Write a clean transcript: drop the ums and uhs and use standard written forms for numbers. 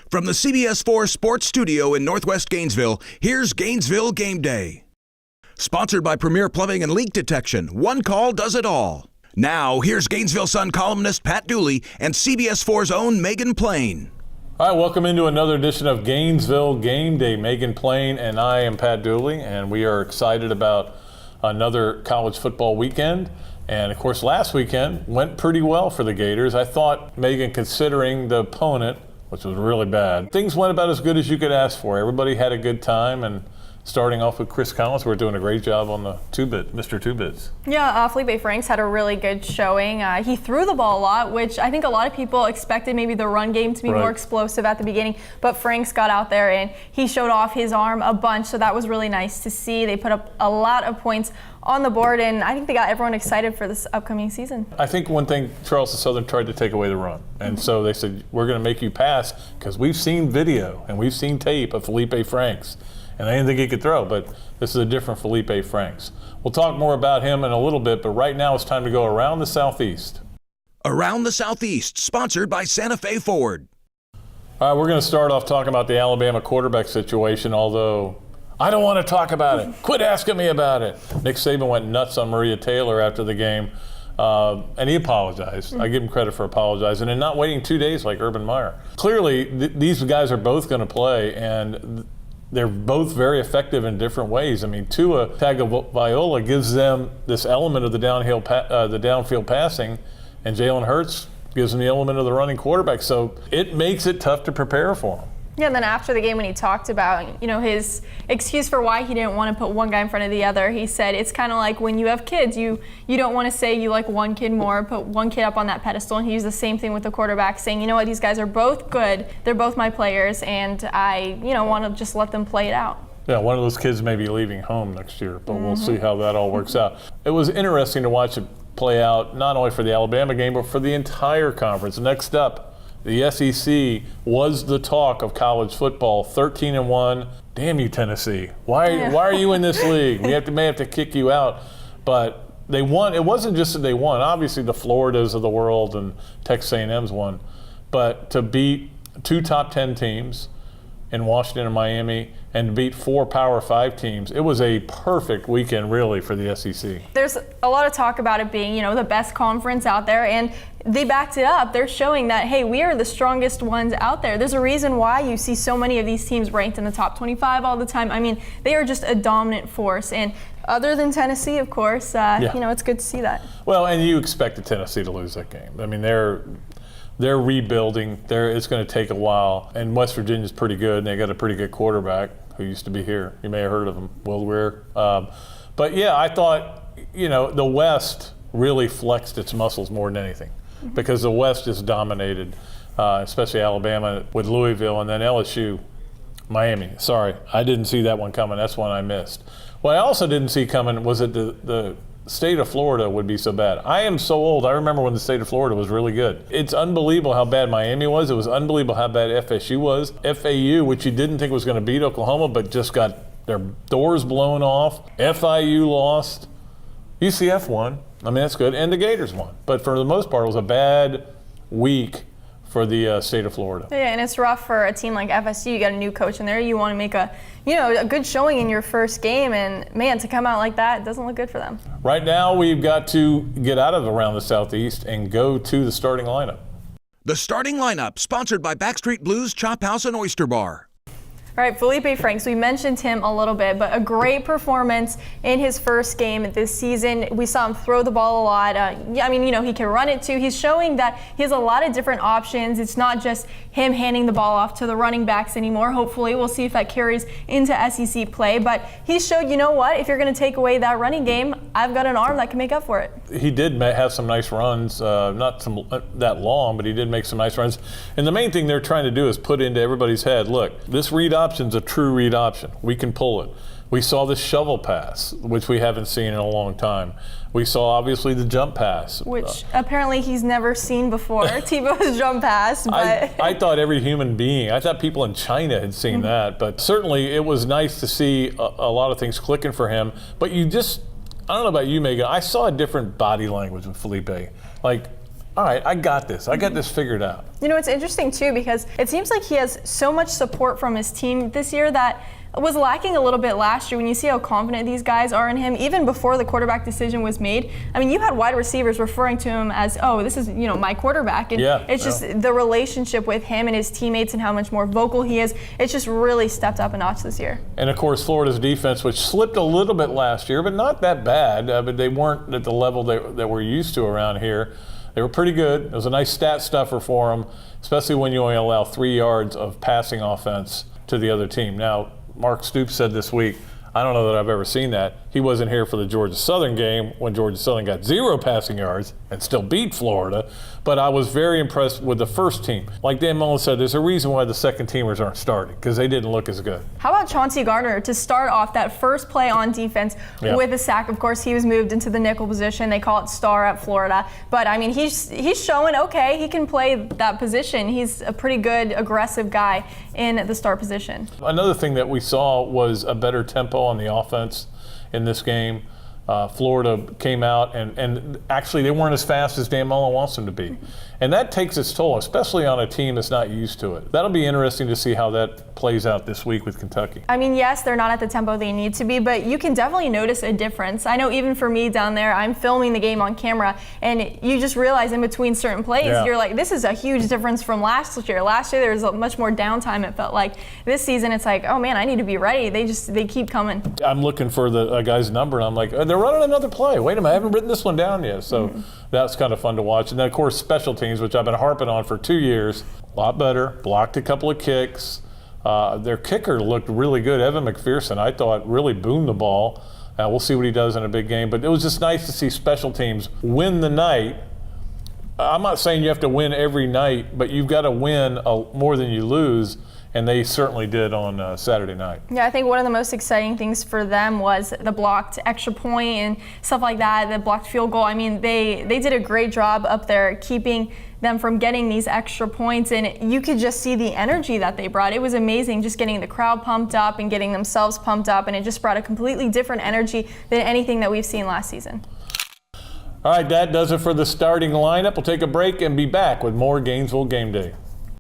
From the CBS 4 Sports Studio in Northwest Gainesville, here's Gainesville Game Day. Sponsored by Premier Plumbing and Leak Detection. One call does it all. Now, here's Gainesville Sun columnist Pat Dooley and CBS 4's own Megan Plain. All right, welcome into another edition of Gainesville Game Day. Megan Plain and I am Pat Dooley, and we are excited about another college football weekend. And of course, last weekend went pretty well for the Gators. I thought, Megan, considering the opponent, which was really bad, things went about as good as you could ask for. Everybody had a good time, and starting off with Chris Collins, we're doing a great job on the two-bit, Mr. Two-Bits. Yeah, Felipe Franks had a really good showing. He threw the ball a lot, which I think a lot of people expected maybe the run game to be more explosive at the beginning, but Franks got out there and he showed off his arm a bunch, so that was really nice to see. They put up a lot of points on the board, and I think they got everyone excited for this upcoming season. I think one thing, Charleston Southern tried to take away the run, and so they said, we're going to make you pass, because we've seen video and we've seen tape of Felipe Franks, and they didn't think he could throw, but this is a different Felipe Franks. We'll talk more about him in a little bit, but right now it's time to go around the Southeast. Around the Southeast, sponsored by Santa Fe Ford. All right, we're going to start off talking about the Alabama quarterback situation, although I don't want to talk about it. Quit asking me about it. Nick Saban went nuts on Maria Taylor after the game, and he apologized. I give him credit for apologizing and not waiting 2 days like Urban Meyer. Clearly, these guys are both going to play, and they're both very effective in different ways. I mean, Tua Tagovailoa gives them this element of the downfield passing, and Jalen Hurts gives them the element of the running quarterback. So it makes it tough to prepare for them. Yeah, and then after the game when he talked about, his excuse for why he didn't want to put one guy in front of the other, he said it's kind of like when you have kids, you don't want to say you like one kid more, put one kid up on that pedestal, and he used the same thing with the quarterback, saying, you know what, these guys are both good, they're both my players, and I, want to just let them play it out. Yeah, one of those kids may be leaving home next year, but we'll see how that all works out. It was interesting to watch it play out, not only for the Alabama game, but for the entire conference. Next up, the SEC was the talk of college football, 13-1. Damn you, Tennessee! Why are you in this league? We may have to kick you out. But they won. It wasn't just that they won. Obviously, the Floridas of the world and Texas A&M's won. But to beat two top 10 teams in Washington and Miami, and to beat 4 Power 5 teams, it was a perfect weekend, really, for the SEC. There's a lot of talk about it being, the best conference out there, and they backed it up. They're showing that, hey, we are the strongest ones out there. There's a reason why you see so many of these teams ranked in the top 25 all the time. I mean, they are just a dominant force, and other than Tennessee, of course, it's good to see that. Well, and you expected Tennessee to lose that game. I mean, they're rebuilding. It's going to take a while. And West Virginia's pretty good, and they got a pretty good quarterback who used to be here. You may have heard of him, Will Weir. But, yeah, I thought, the West really flexed its muscles more than anything because the West just dominated, especially Alabama with Louisville, and then LSU, Miami. Sorry, I didn't see that one coming. That's one I missed. What I also didn't see coming was that the state of Florida would be so bad. I am so old. I remember when the state of Florida was really good. It's unbelievable how bad Miami was. It was unbelievable how bad FSU was. FAU, which you didn't think was going to beat Oklahoma, but just got their doors blown off. FIU lost. UCF won. I mean, that's good. And the Gators won. But for the most part, it was a bad week for the state of Florida. Yeah, and it's rough for a team like FSU. You got a new coach in there. You want to make a good showing in your first game, and man, to come out like that, it doesn't look good for them. Right now, we've got to get out of around the Southeast and go to the starting lineup. The starting lineup, sponsored by Backstreet Blues Chop House and Oyster Bar. All right, Felipe Franks, we mentioned him a little bit, but a great performance in his first game this season. We saw him throw the ball a lot. He can run it too. He's showing that he has a lot of different options. It's not just him handing the ball off to the running backs anymore. Hopefully, we'll see if that carries into SEC play. But he showed, if you're going to take away that running game, I've got an arm that can make up for it. He did have some nice runs, not that long, but he did make some nice runs. And the main thing they're trying to do is put into everybody's head, look, this read option's a true read option. We can pull it. We saw the shovel pass, which we haven't seen in a long time. We saw, obviously, the jump pass. Which apparently he's never seen before, Tebow's jump pass. But I thought every human being, I thought people in China had seen that. But certainly it was nice to see a lot of things clicking for him. But I don't know about you, Megan, I saw a different body language with Felipe. Like, all right, I got this. I got this figured out. You know, it's interesting too because it seems like he has so much support from his team this year that was lacking a little bit last year when you see how confident these guys are in him, even before the quarterback decision was made. I mean, you had wide receivers referring to him as, oh, this is, my quarterback. And it's just the relationship with him and his teammates and how much more vocal he is. It's just really stepped up a notch this year. And, of course, Florida's defense, which slipped a little bit last year, but not that bad. But they weren't at the level that we're used to around here. They were pretty good. It was a nice stat stuffer for them, especially when you only allow 3 yards of passing offense to the other team. Now, Mark Stoops said this week, I don't know that I've ever seen that. He wasn't here for the Georgia Southern game when Georgia Southern got 0 passing yards and still beat Florida. But I was very impressed with the first team. Like Dan Mullen said, there's a reason why the second teamers aren't starting, because they didn't look as good. How about Chauncey Gardner to start off that first play on defense with a sack? Of course, he was moved into the nickel position. They call it star at Florida. But, I mean, he's showing, okay, he can play that position. He's a pretty good, aggressive guy in the star position. Another thing that we saw was a better tempo on the offense in this game. Florida came out and actually they weren't as fast as Dan Mullen wants them to be. And that takes its toll, especially on a team that's not used to it. That'll be interesting to see how that plays out this week with Kentucky. I mean, yes, they're not at the tempo they need to be, but you can definitely notice a difference. I know even for me down there, I'm filming the game on camera, and you just realize in between certain plays, you're like, this is a huge difference from last year. Last year, there was much more downtime, it felt like. This season, it's like, oh man, I need to be ready. They keep coming. I'm looking for the guy's number, and I'm like, they're running another play. Wait a minute, I haven't written this one down yet. So that's kind of fun to watch. And then, of course, special teams, which I've been harping on for 2 years, a lot better. Blocked a couple of kicks. Their kicker looked really good. Evan McPherson, I thought, really boomed the ball. We'll see what he does in a big game. But it was just nice to see special teams win the night. I'm not saying you have to win every night, but you've got to win more than you lose. And they certainly did on Saturday night. Yeah, I think one of the most exciting things for them was the blocked extra point and stuff like that, the blocked field goal. I mean, they did a great job up there keeping them from getting these extra points, and you could just see the energy that they brought. It was amazing just getting the crowd pumped up and getting themselves pumped up, and it just brought a completely different energy than anything that we've seen last season. All right, that does it for the starting lineup. We'll take a break and be back with more Gainesville Game Day.